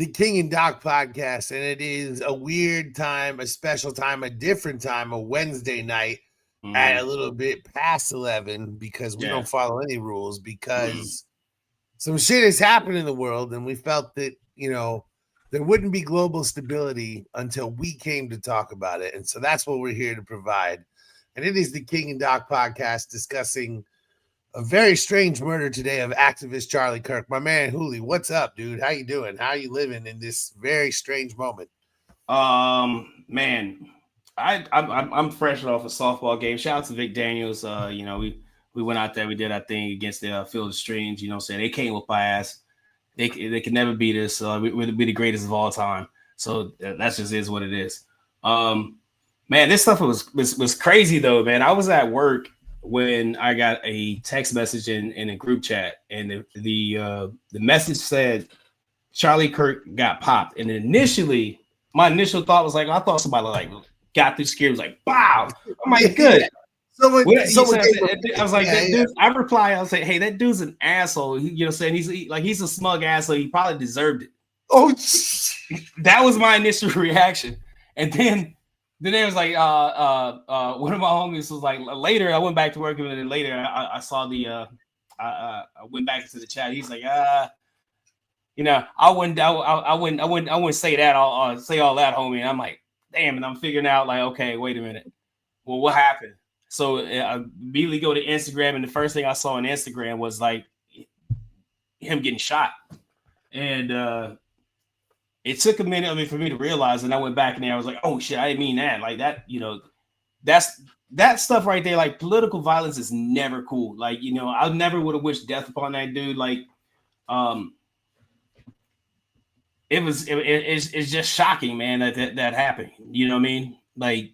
King and Doc podcast, and it is a weird time, a special time, a different time, a Wednesday night at a little bit past 11 because we don't follow any rules because some shit has happened in the world, and we felt that, you know, there wouldn't be global stability until we came to talk about it. And so that's what we're here to provide. And it is the King and Doc podcast discussing a very strange murder today of activist Charlie Kirk. My man, Hooli, what's up, dude? How you doing? How you living in this very strange moment? Man, I'm fresh off a softball game. Shout out to Vic Daniels. You know, we went out there, we did our thing against the Field of Streams. You know what I'm saying? They came with my ass. They can never beat us. We'll be the greatest of all time. So that's just is what it is. Man, this stuff was crazy though, man. I was at work when I got a text message in a group chat, and the message said Charlie Kirk got popped. And initially, my initial thought was like, I thought somebody like got through scared, was like, wow. I'm like, good. I was like, that dude, I replied, I was like, hey, that dude's an asshole. You know what I'm saying? He's a smug asshole. He probably deserved it. Oh, that was my initial reaction. And then it was like, one of my homies was like, later, I went back to work, and then later I saw I went back into the chat. He's like, you know, I wouldn't say that. I'll say all that, homie. And I'm like, damn. And I'm figuring out like, okay, wait a minute. Well, what happened? So I immediately go to Instagram, and the first thing I saw on Instagram was like him getting shot. And it took a minute for me to realize, and I went back in there. I was like, oh shit, I didn't mean that. Like that, you know, that stuff right there. Like political violence is never cool. Like, you know, I never would have wished death upon that dude. Like, it's just shocking, man, that happened. You know what I mean? Like,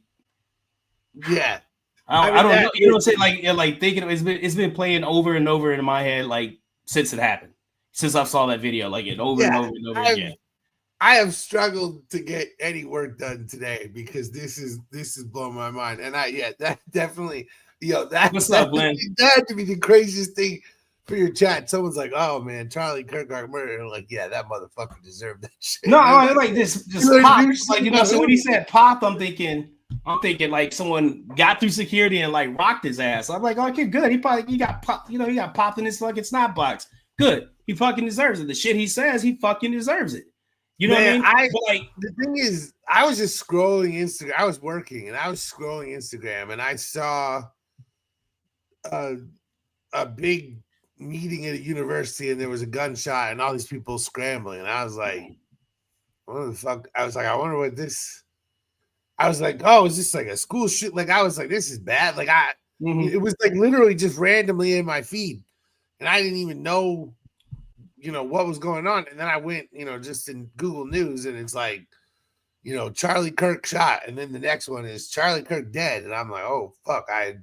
yeah. I don't know. You know what I'm saying? Like thinking it's been playing over and over in my head like since it happened. Since I saw that video, like it over and over and over again. I have struggled to get any work done today because this is blowing my mind. And that definitely, what's up, Glenn? That had to be the craziest thing for your chat. Someone's like, "Oh man, Charlie Kirk got murdered." And I'm like, yeah, that motherfucker deserved that shit. No, like this just popped. Like, you know, so when he said pop, I'm thinking like someone got through security and like rocked his ass. I'm like, okay, good. He got popped, you know, he got popped in his fucking snot box. Good. He fucking deserves it. The shit he says, he fucking deserves it. You know what I mean? Like, the thing is, I was just scrolling Instagram. I was working and I was scrolling Instagram, and I saw a big meeting at a university, and there was a gunshot and all these people scrambling. And I was like, what the fuck? I was like, I wonder what this. I was like, oh, is this like a school shoot? Like, I was like, this is bad. Like, it was like literally just randomly in my feed, and I didn't even know, you know, what was going on. And then I went, you know, just in Google News, and it's like, you know, Charlie Kirk shot, and then the next one is Charlie Kirk dead, and I'm like, oh fuck, I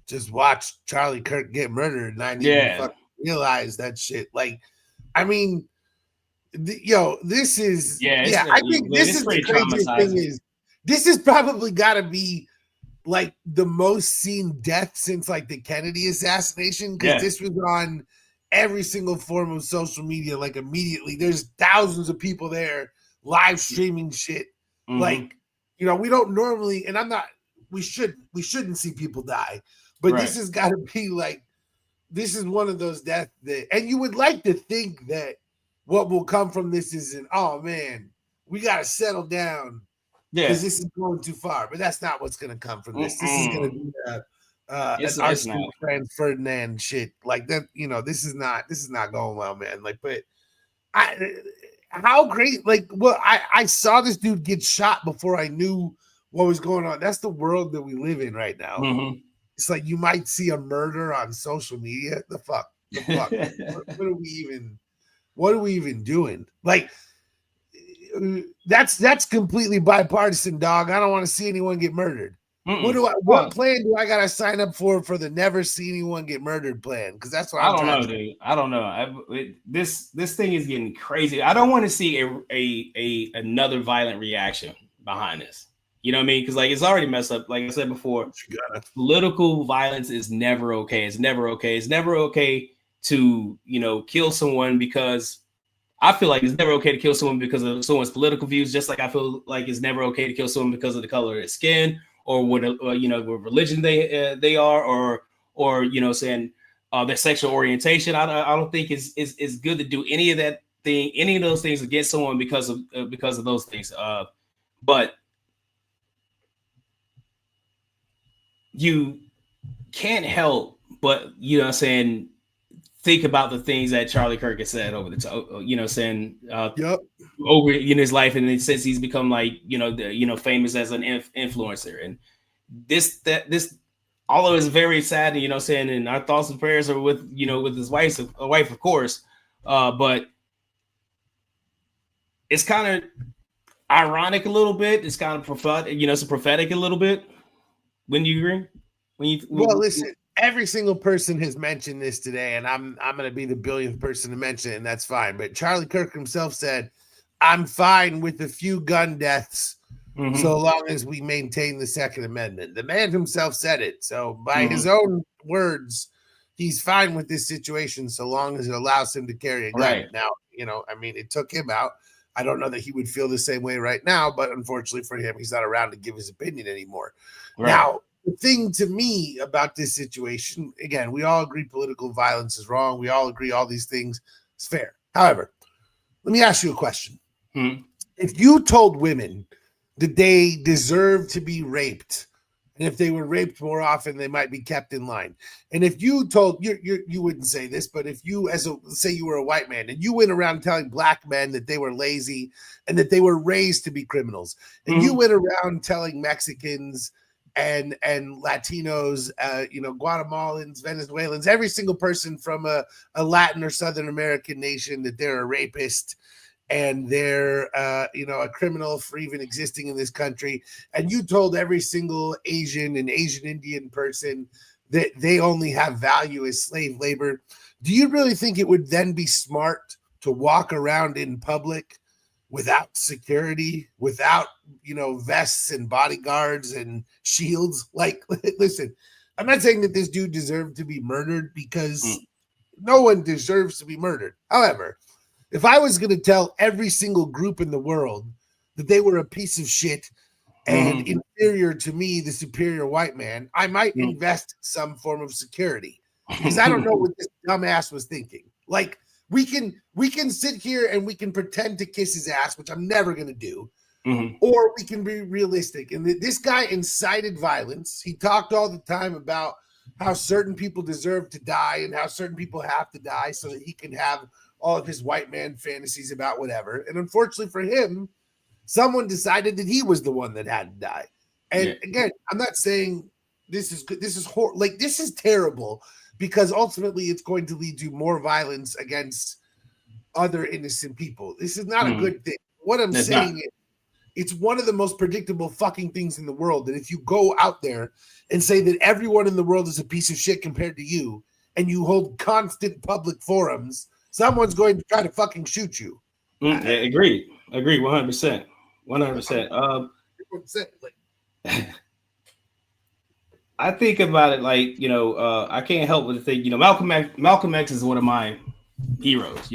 just watched Charlie Kirk get murdered, and I didn't even fucking realize that shit. Like, I mean, this is I think this is the craziest thing is. This has probably got to be like the most seen death since like the Kennedy assassination, because this was on every single form of social media. Like immediately, there's thousands of people there live streaming shit. Like, you know, we don't normally, and we shouldn't see people die, but this has got to be like, this is one of those deaths that, and you would like to think that what will come from this is oh man, we got to settle down. Because this is going too far, but that's not what's going to come from this. This is going to be an Arsenal Franz Ferdinand shit like that. You know, this is not going well, man. Like, but how great? Like, well, I saw this dude get shot before I knew what was going on. That's the world that we live in right now. It's like you might see a murder on social media. The fuck. What are we even doing? Like. That's completely bipartisan, dog. I don't want to see anyone get murdered. What plan do I gotta sign up for the never see anyone get murdered plan? Because that's what I don't know, dude. I don't know. This thing is getting crazy. I don't want to see a another violent reaction behind this. You know what I mean? Because like it's already messed up. Like I said before, political violence is never okay. It's never okay. It's never okay to, you know, kill someone because I feel like it's never okay to kill someone because of someone's political views, just like I feel like it's never okay to kill someone because of the color of their skin or what what religion they are, or saying their sexual orientation. I don't think it's good to do any of that thing, any of those things against someone because of those things. But you can't help but think about the things that Charlie Kirk has said over the time, Yep. over in his life, and since he's become like famous as an influencer, and this although it's very sad, and our thoughts and prayers are with with his wife of course, but it's kind of ironic a little bit. It's kind of prophetic, it's prophetic a little bit. When you agree? Well, listen, every single person has mentioned this today, and I'm going to be the billionth person to mention it, and that's fine. But Charlie Kirk himself said, "I'm fine with a few gun deaths, so long as we maintain the Second Amendment." The man himself said it, so by his own words, he's fine with this situation so long as it allows him to carry a gun. Right. Now, it took him out. I don't know that he would feel the same way right now, but unfortunately for him, he's not around to give his opinion anymore. Right. Now, the thing to me about this situation, again, we all agree political violence is wrong. We all agree all these things is fair. However, let me ask you a question. If you told women that they deserve to be raped, and if they were raped more often, they might be kept in line. And if you told, you wouldn't say this, but if you, say you were a white man, and you went around telling black men that they were lazy and that they were raised to be criminals, and you went around telling Mexicans and Latinos, Guatemalans, Venezuelans, every single person from a Latin or Southern American nation that they're a rapist and they're a criminal for even existing in this country, and you told every single Asian and Asian Indian person that they only have value as slave labor, do you really think it would then be smart to walk around in public without security, without vests and bodyguards and shields? Like, listen, I'm not saying that this dude deserved to be murdered, because no one deserves to be murdered. However, if I was going to tell every single group in the world that they were a piece of shit and inferior to me, the superior white man, I might invest in some form of security, because I don't know what this dumbass was thinking. Like, we can sit here and we can pretend to kiss his ass, which I'm never going to do, or we can be realistic. And this guy incited violence. He talked all the time about how certain people deserve to die and how certain people have to die so that he can have all of his white man fantasies about whatever. And unfortunately for him, someone decided that he was the one that had to die. And again, I'm not saying this is good. This is like, this is terrible, because ultimately it's going to lead to more violence against other innocent people. This is not a good thing. What I'm saying is, it's one of the most predictable fucking things in the world, that if you go out there and say that everyone in the world is a piece of shit compared to you, and you hold constant public forums, someone's going to try to fucking shoot you. Agreed. 100%. 100%. I think about it like, I can't help but think, Malcolm X is one of my heroes,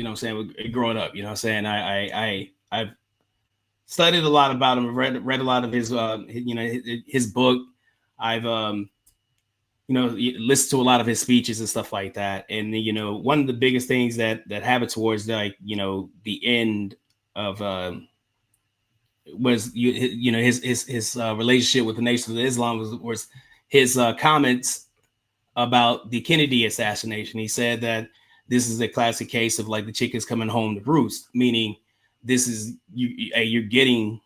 growing up, I've studied a lot about him, read a lot of his book. I've, listened to a lot of his speeches and stuff like that. And, one of the biggest things that happened towards the end of, was his relationship with the Nation of Islam was his comments about the Kennedy assassination. He said that this is a classic case of like the chickens coming home to roost, meaning this is you're getting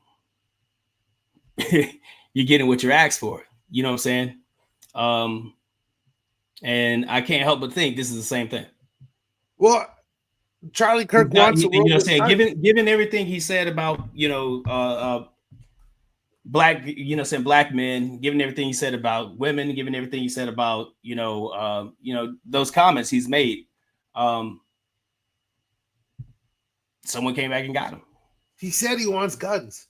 what you're asked for. You know what I'm saying? And I can't help but think this is the same thing. Well, Charlie Kirk wants given everything he said about black black men, given everything he said about women, given everything he said about those comments he's made, someone came back and got him. He said he wants guns,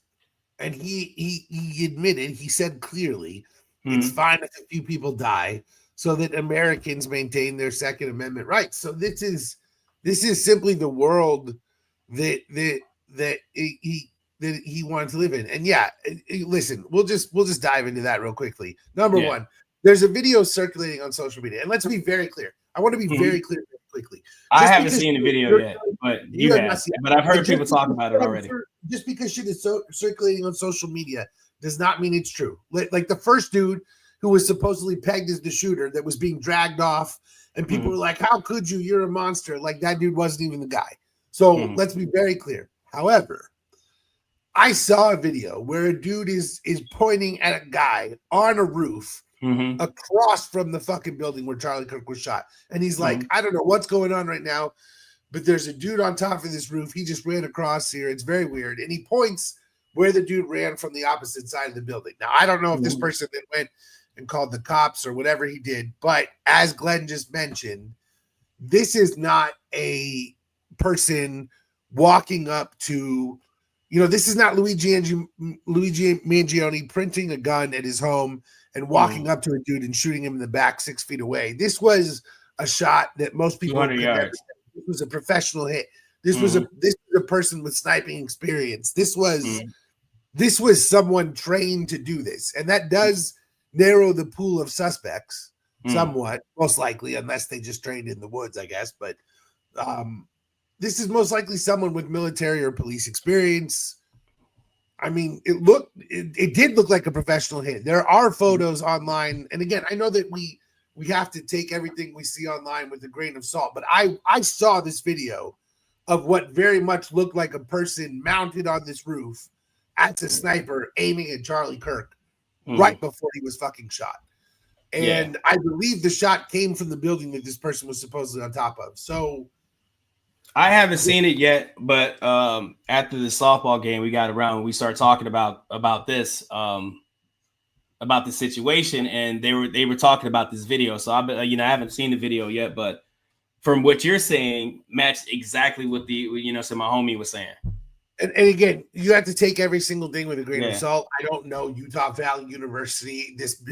and he admitted, he said clearly, it's fine if a few people die so that Americans maintain their Second Amendment rights. So this is simply the world that he wanted to live in. And yeah, listen, we'll just dive into that real quickly. Number one, there's a video circulating on social media, and let's be very clear. I want to be very clear very quickly. I haven't seen the video yet, but you have. But I've heard people talk about it already. Just because shit is circulating on social media does not mean it's true. Like the first dude who was supposedly pegged as the shooter that was being dragged off, and people were like, "How could you? You're a monster!" Like that dude wasn't even the guy. So let's be very clear. However, I saw a video where a dude is pointing at a guy on a roof across from the fucking building where Charlie Kirk was shot. And he's like, I don't know what's going on right now, but there's a dude on top of this roof. He just ran across here. It's very weird. And he points where the dude ran from the opposite side of the building. Now, I don't know if this person then went and called the cops or whatever he did, but as Glenn just mentioned, this is not a person walking up to, this is not Luigi Mangione printing a gun at his home and walking up to a dude and shooting him in the back 6 feet away. This was a shot that most people. 200 yards. This was a professional hit. This was a person with sniping experience. This was someone trained to do this, and that does narrow the pool of suspects somewhat, most likely, unless they just trained in the woods, I guess. But this is most likely someone with military or police experience. I mean, it did look like a professional hit. There are photos online, and again, I know that we have to take everything we see online with a grain of salt, but I saw this video of what very much looked like a person mounted on this roof at the sniper aiming at Charlie Kirk right before he was fucking shot. And I believe the shot came from the building that this person was supposedly on top of. So I haven't seen it yet, but after the softball game, we got around and we started talking about this, about the situation, and they were talking about this video. So I haven't seen the video yet, but from what you're saying, matched exactly what so my homie was saying. And again, you have to take every single thing with a grain of salt. I don't know Utah Valley University. This,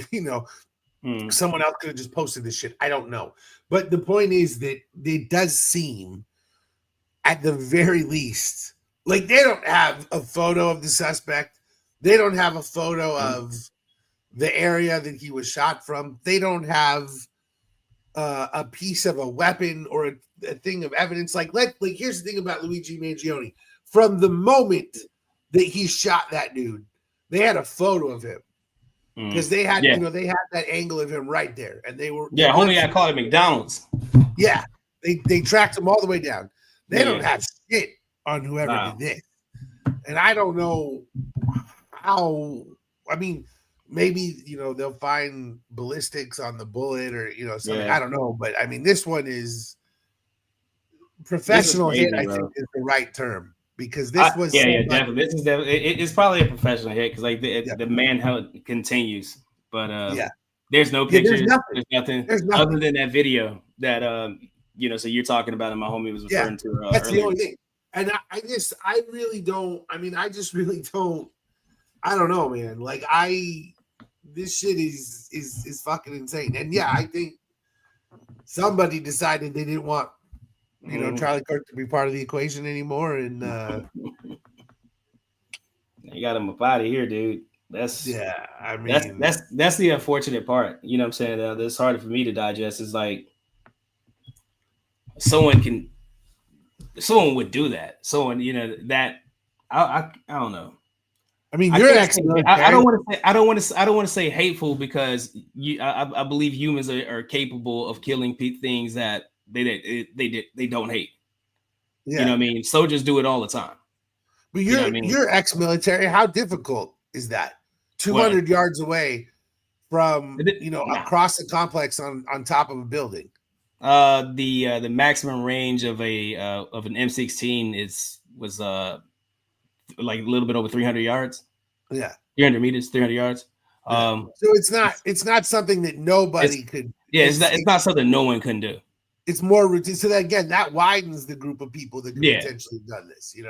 someone else could have just posted this shit. I don't know. But the point is that it does seem, at the very least, like they don't have a photo of the suspect. They don't have a photo of the area that he was shot from. They don't have a piece of a weapon or a thing of evidence. Like here's the thing about Luigi Mangione. From the moment that he shot that dude, they had a photo of him because they had, they had that angle of him right there, and they were homie. I called it McDonald's. Yeah, they tracked him all the way down. They don't have shit on whoever did this, and I don't know how. I mean, maybe they'll find ballistics on the bullet or something. I don't know, but I mean, this one is professional hit. I think is the right term. Because this was definitely. This is definitely it's probably a professional hit because the manhunt continues, but there's no pictures, there's nothing other than that video that so you're talking about and my homie was referring to. That's earlier. The only thing, and I just really don't. I mean, I just really don't. I don't know, man. Like this shit is fucking insane, and I think somebody decided they didn't want. Charlie Kirk to be part of the equation anymore, and you got him up out of here, dude. That's I mean, that's the unfortunate part. You know what I'm saying? That's harder for me to digest. Is like someone would do that. Someone, that I don't know. I mean, you're I don't want to say hateful because I believe humans are capable of killing things that they don't hate. You know what I mean? Soldiers do it all the time. But you're ex-military. How difficult is that? 200 yards away from across the complex on top of a building. The maximum range of an M16 was like a little bit over 300 yards. Yeah. 300 meters, 300 yards. So it's not something that nobody could. Yeah, it's not something no one can do. It's more routine. So that, again, that widens the group of people that could potentially have done this. I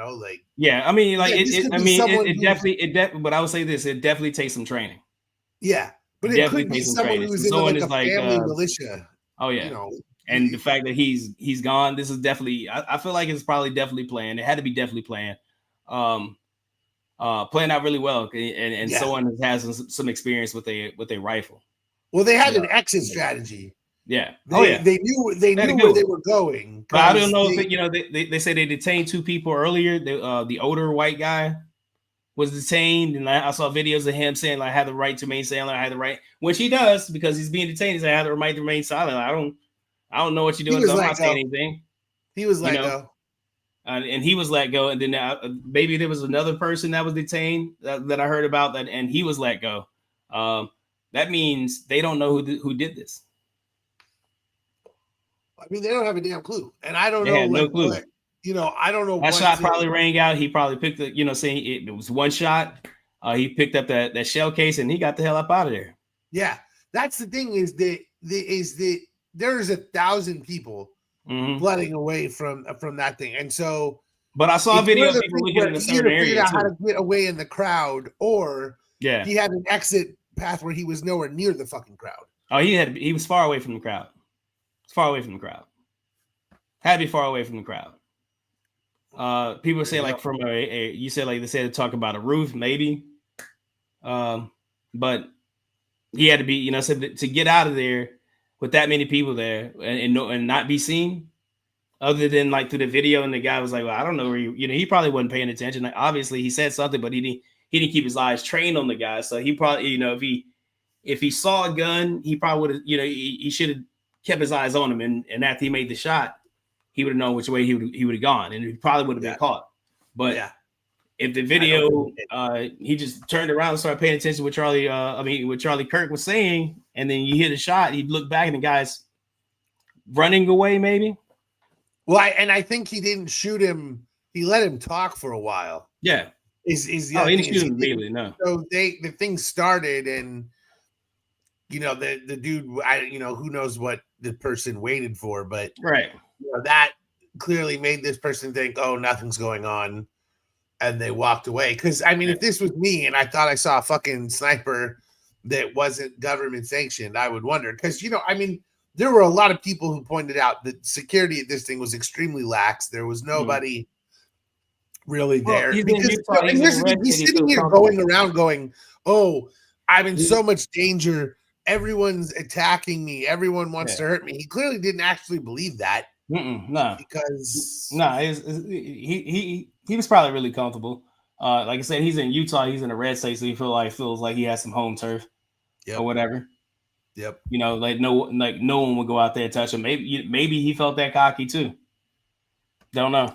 mean, like it definitely. But I would say this: it definitely takes some training. Yeah, but it could be someone who's in like a family militia. Oh yeah, And the fact that he's gone, this is definitely. I feel like it's probably definitely planned. It had to be definitely planned. Playing out really well, and someone has some experience with a rifle. Well, they had an exit strategy. Yeah. They knew where they were going. But I don't know if they say they detained 2 people earlier. The older white guy was detained, and I saw videos of him saying like, I have the right to remain silent. I have the right, which he does because he's being detained. He said, I have the right to remain silent. I don't know what you're doing. So I'm not saying anything. He was let go. And he was let go. And then maybe there was another person that was detained that I heard about that, and he was let go. That means they don't know who did this. I mean, they don't have a damn clue, and I don't know. Had no clue. What, I don't know. That shot probably rang out. He probably picked the, saying it was one shot. He picked up that shell case and he got the hell up out of there. Yeah, that's the thing is that there's 1,000 people flooding away from that thing, and so. But I saw a video of people looking in a certain area. Figured out how to get away in the crowd, or he had an exit path where he was nowhere near the fucking crowd. Oh, he was far away from the crowd. Far away from the crowd. Had to be far away from the crowd. People say like from you said like they said to talk about a roof maybe, but he had to be said to get out of there with that many people there and not be seen, other than like through the video, and the guy was like, well, I don't know where he probably wasn't paying attention. Like, obviously he said something, but he didn't keep his eyes trained on the guy, so he probably if he saw a gun, he probably would have he should have kept his eyes on him, and after he made the shot, he would have known which way he would have gone, and he probably would have been caught. But if the video, he just turned around and started paying attention to what Charlie Kirk was saying, and then you hit a shot, he'd look back and the guy's running away, maybe. Well, I think he didn't shoot him. He let him talk for a while. Yeah. He didn't shoot him immediately. No. So the thing started, and the dude, who knows what the person waited for, but right. That clearly made this person think, oh, nothing's going on, and they walked away. Because I mean, if this was me and I thought I saw a fucking sniper that wasn't government sanctioned, I would wonder. Because there were a lot of people who pointed out that security at this thing was extremely lax. There was nobody really there. Because he's sitting here going around going, oh, I'm in so much danger. Everyone's attacking me. Everyone wants to hurt me. He clearly didn't actually believe that. No, because he was probably really comfortable. Like I said, he's in Utah. He's in a red state, so he feels like he has some home turf or whatever. Yep. Like no one would go out there and touch him. Maybe he felt that cocky too. Don't know.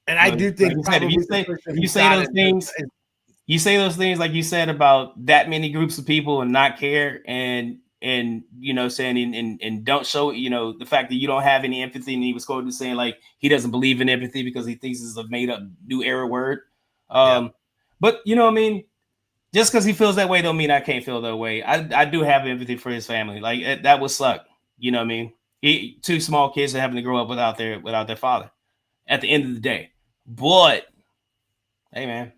And I do think like you say those things. You say those things like you said about that many groups of people and not care and saying and don't show the fact that you don't have any empathy, and he was quoted saying like he doesn't believe in empathy because he thinks it's a made up new era word. But just because he feels that way don't mean I can't feel that way. I do have empathy for his family. Like that would suck. Two small kids are having to grow up without their father at the end of the day. But hey, man.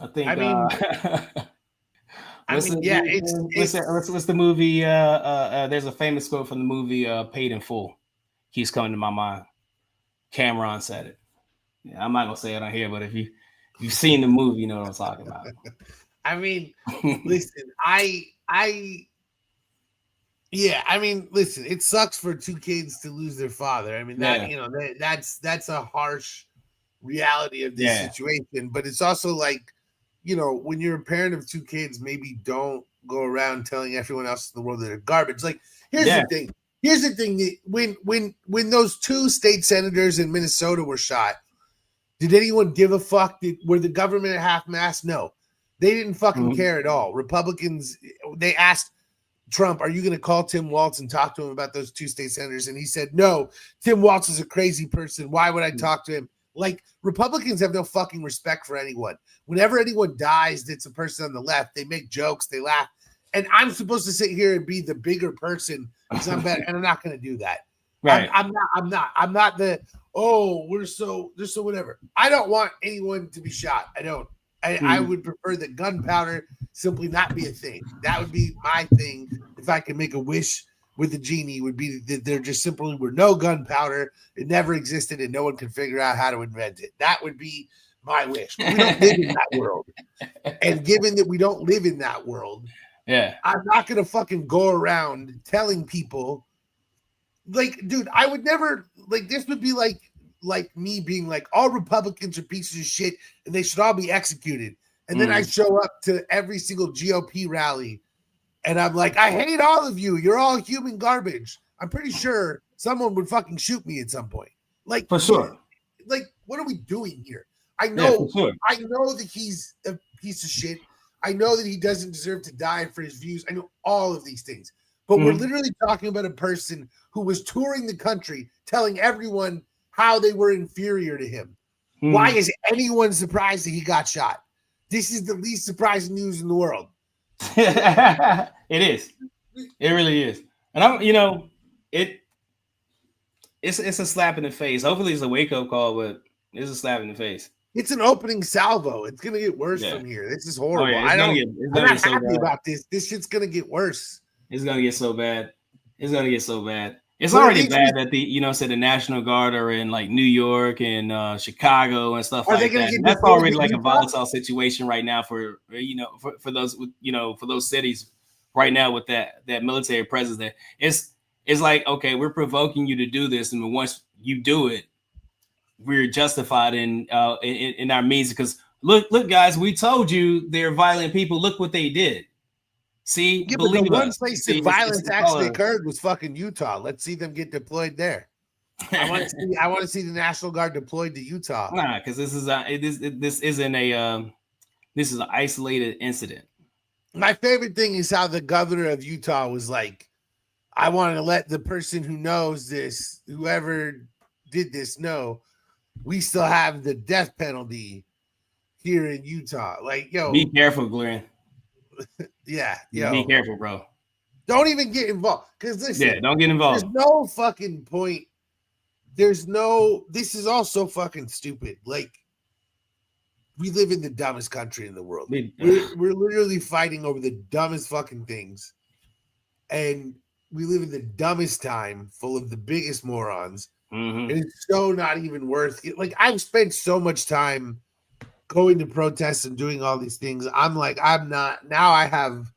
What's the movie? There's a famous quote from the movie Paid in Full. Keeps coming to my mind. Cameron said it. Yeah, I'm not gonna say it on here, but if you've seen the movie, you know what I'm talking about. Listen, listen, it sucks for 2 kids to lose their father. That's a harsh reality of this situation, but it's also like, when you're a parent of 2 kids, maybe don't go around telling everyone else in the world that they're garbage. Like, here's the thing that when those 2 state senators in Minnesota were shot, did anyone give a fuck? Were the government at half-mast? No, they didn't fucking care at all. Republicans, they asked Trump, are you going to call Tim Walz and talk to him about those 2 state senators? And he said, no, Tim Walz is a crazy person. Why would I talk to him? Like, Republicans have no fucking respect for anyone. Whenever anyone dies that's a person on the left, they make jokes, they laugh. And I'm supposed to sit here and be the bigger person because I'm better, and I'm not going to do that. Right. I'm not the, they're so whatever. I don't want anyone to be shot. I don't. I would prefer that gunpowder simply not be a thing. That would be my thing if I could make a wish with the genie would be that there just simply were no gunpowder. It never existed, and no one could figure out how to invent it. That would be my wish. But we don't live in that world. And given that we don't live in that world, yeah, I'm not going to fucking go around telling people, like, dude, I would never, like, this would be like me being like, all Republicans are pieces of shit and they should all be executed. And then I show up to every single GOP rally and I'm like, I hate all of you. You're all human garbage. I'm pretty sure someone would fucking shoot me at some point. Like, for sure. Like, what are we doing here? I know, sure. I know that he's a piece of shit. I know that he doesn't deserve to die for his views. I know all of these things. But we're literally talking about a person who was touring the country telling everyone how they were inferior to him. Why is anyone surprised that he got shot? This is the least surprising news in the world. It is. It really is. And I'm, it's a slap in the face. Hopefully it's a wake-up call, but it's a slap in the face. It's an opening salvo. It's gonna get worse from here. This is horrible. I'm not happy about this. This shit's gonna get worse. It's gonna get so bad. It's gonna get so bad. It's already bad that the National Guard are in like New York and Chicago and stuff like that. That's already like a volatile situation right now for those cities right now with that military presence there. It's like, okay, we're provoking you to do this, and once you do it, we're justified in our means, because look, guys, we told you they're violent people. Look what they did. See, yeah, but the one place that violence actually occurred was fucking Utah. Let's see them get deployed there. I want to see the National Guard deployed to Utah. Nah, because this is an isolated incident. My favorite thing is how the governor of Utah was like, I want to let the person who knows this, whoever did this, know we still have the death penalty here in Utah. Like, yo, be careful, Glenn. Yeah, yo, be careful, bro. Don't even get involved. Because listen, don't get involved. There's no fucking point. This is all so fucking stupid. Like, we live in the dumbest country in the world. We're literally fighting over the dumbest fucking things. And we live in the dumbest time, full of the biggest morons. And it's so not even worth it. Like, I've spent so much time going to protests and doing all these things. I'm like, I'm not, now I have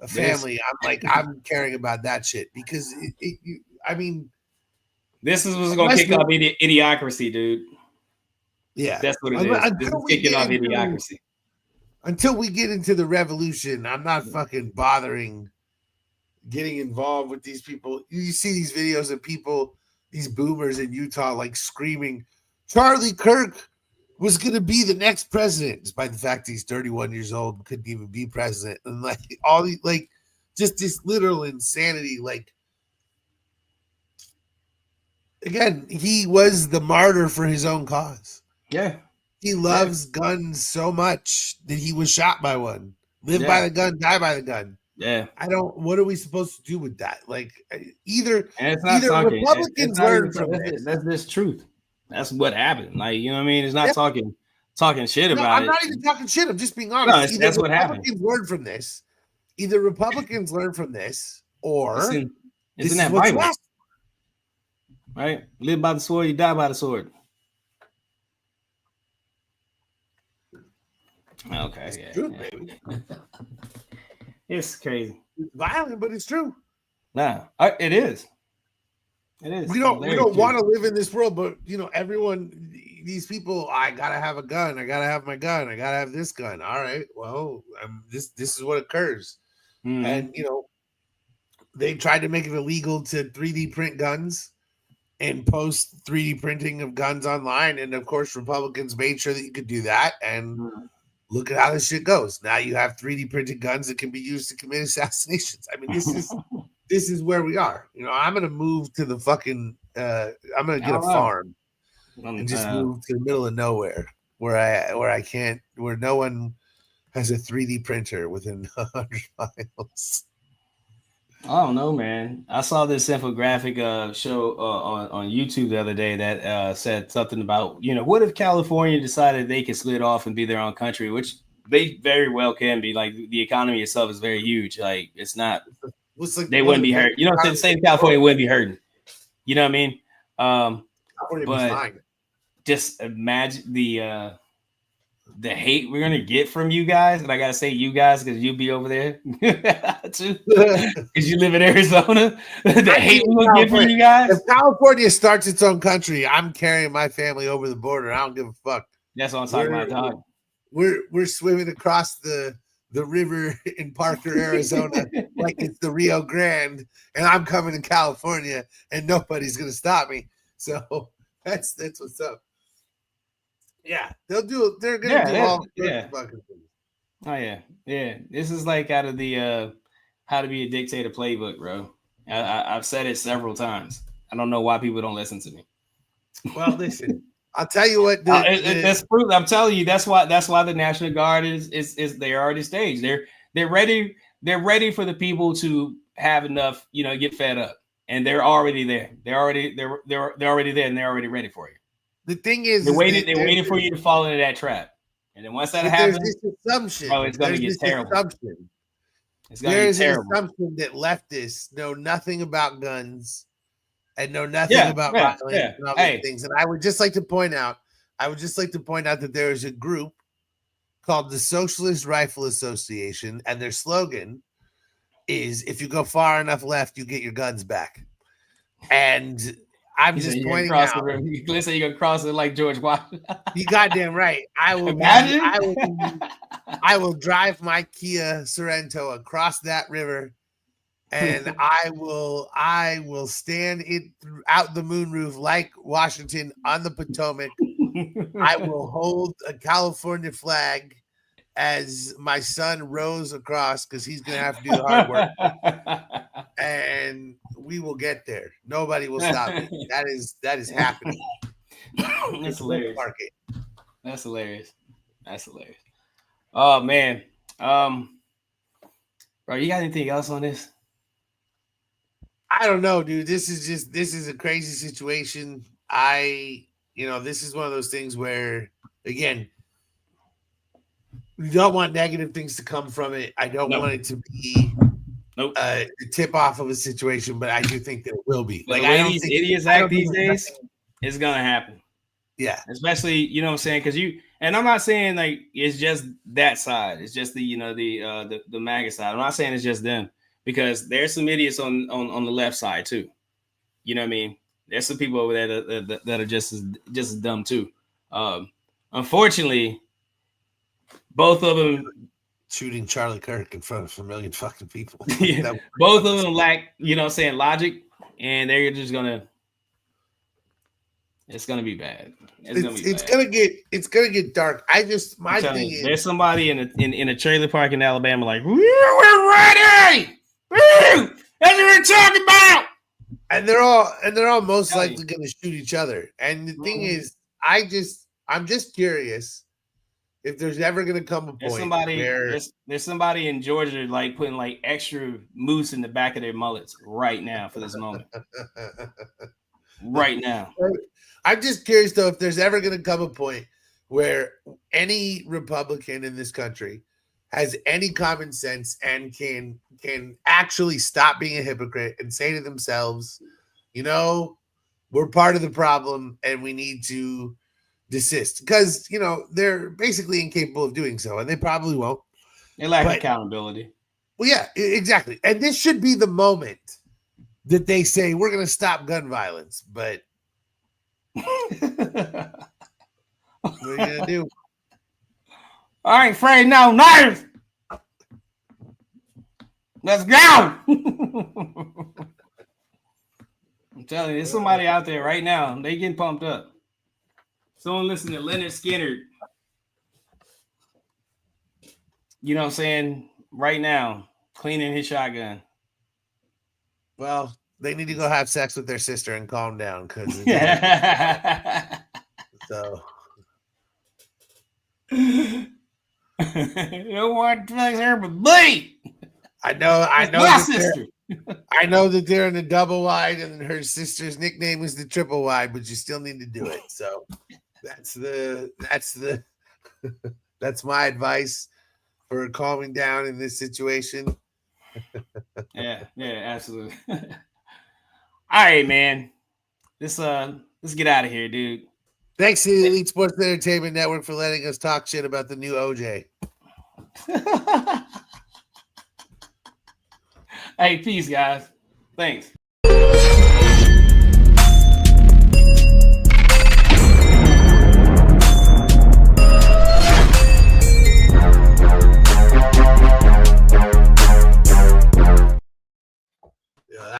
a family. I'm like, I'm caring about that shit because I mean, this is what's going to kick off idiocracy, dude. Yeah. That's what it is. This is kicking off idiocracy. Until we get into the revolution, I'm not fucking bothering getting involved with these people. You see these videos of people, these boomers in Utah, like screaming, Charlie Kirk was going to be the next president, despite the fact he's 31 years old and couldn't even be president. And like all these, like, just this literal insanity. Like, again, he was the martyr for his own cause. Yeah. He loves guns so much that he was shot by one. Live by the gun, die by the gun. Yeah. What are we supposed to do with that? Like, either talking. Republicans learn from this. That's this truth. That's what happened. Like, you know what I mean? It's not talking shit about it. I'm not even talking shit. I'm just being honest. No, that's what happened. Republicans learn from this. Either Republicans learn from this, or it's in that Bible. Right? Live by the sword, you die by the sword. Okay. It's true, baby. It's crazy. It's violent, but it's true. Nah, it is. It is. We don't want to live in this world, but everyone, these people, I gotta have a gun. I gotta have my gun. I gotta have this gun. All right. Well, this is what occurs. And they tried to make it illegal to 3D print guns and post 3D printing of guns online. And of course, Republicans made sure that you could do that. And look at how this shit goes. Now you have 3D printed guns that can be used to commit assassinations. I mean, this is where we are. I'm gonna move to the fucking. I'm gonna get a farm and just move to the middle of nowhere where no one has a 3D printer within 100 miles. I don't know, man. I saw this infographic show on YouTube the other day that said something about, what if California decided they could split off and be their own country, which they very well can be. Like, the economy itself is very huge. Like, it's not they wouldn't be hurt. You know, the state of California wouldn't be hurting. You know what I mean? But just imagine the hate we're gonna get from you guys, and I gotta say you guys because you'll be over there too, because you live in Arizona. The hate we're gonna get from you guys. If California starts its own country, I'm carrying my family over the border. I don't give a fuck. That's what I'm talking about, dog. We're swimming across the river in Parker, Arizona, like it's the Rio Grande, and I'm coming to California, and nobody's gonna stop me. So that's what's up. Yeah, they'll do. They're gonna do all fucking things. Oh yeah. This is like out of the How to Be a Dictator playbook, bro. I've said it several times. I don't know why people don't listen to me. Well, listen, I'll tell you what. That's proof. I'm telling you, that's why the National Guard is they're already staged. They're ready. They're ready for the people to have enough, get fed up, and they're already there. They're already there, and they're already ready for you. The thing is, they're waiting for you to fall into that trap, and then once that happens, there's this assumption. Oh, it's going to get terrible. There's an assumption that leftists know nothing about guns and know nothing about violence and all these things. And I would just like to point out that there is a group called the Socialist Rifle Association, and their slogan is, "If you go far enough left, you get your guns back." And I'm just pointing out. Let's say you're gonna cross it like George Washington. You goddamn right. I will. I will drive my Kia Sorento across that river, and I will stand out the moonroof like Washington on the Potomac. I will hold a California flag as my son rows across because he's gonna have to do the hard work. And we will get there. Nobody will stop me. That is happening. That's hilarious. That's hilarious. Oh man. Bro, you got anything else on this? I don't know, dude. This is a crazy situation. This is one of those things where, again, we don't want negative things to come from it. I don't want it to be a tip off of a situation, but I do think that it will be. Like, I don't think idiots act these days, it's gonna happen. Yeah, especially what I'm saying, because and I'm not saying like it's just that side. It's just the the MAGA side. I'm not saying it's just them, because there's some idiots on the left side too. You know what I mean? There's some people over there that are just as dumb too. Unfortunately, both of them. Shooting Charlie Kirk in front of a million fucking people. Both of them lack, logic, and they're just gonna. It's gonna be bad. It's gonna get dark. My thing is, there's somebody in a trailer park in Alabama like, we're ready. That's what we're talking about. And they're all most likely gonna shoot each other. And the thing is, I'm just curious. If there's ever going to come a point there's somebody in Georgia like putting like extra moose in the back of their mullets right now for this moment. Right now. I'm just curious though, if there's ever going to come a point where any Republican in this country has any common sense and can actually stop being a hypocrite and say to themselves, we're part of the problem and we need to desist, because they're basically incapable of doing so, and they probably won't. They lack accountability. Well, yeah, exactly. And this should be the moment that they say we're going to stop gun violence. But what are you going to do? I ain't afraid no knives. Let's go. I'm telling you, there's somebody out there right now. They getting pumped up. Someone listen to Leonard Skinner. You know what I'm saying? Right now, cleaning his shotgun. Well, they need to go have sex with their sister and calm down, because so you don't want to flex her, but me. I know my sister. I know that they're in the double wide, and her sister's nickname is the triple wide, but you still need to do it. So that's my advice for calming down in this situation. Yeah, absolutely. All right, man. Let's get out of here, dude. Thanks to the Elite Sports Entertainment Network for letting us talk shit about the new OJ. Hey, peace, guys. Thanks.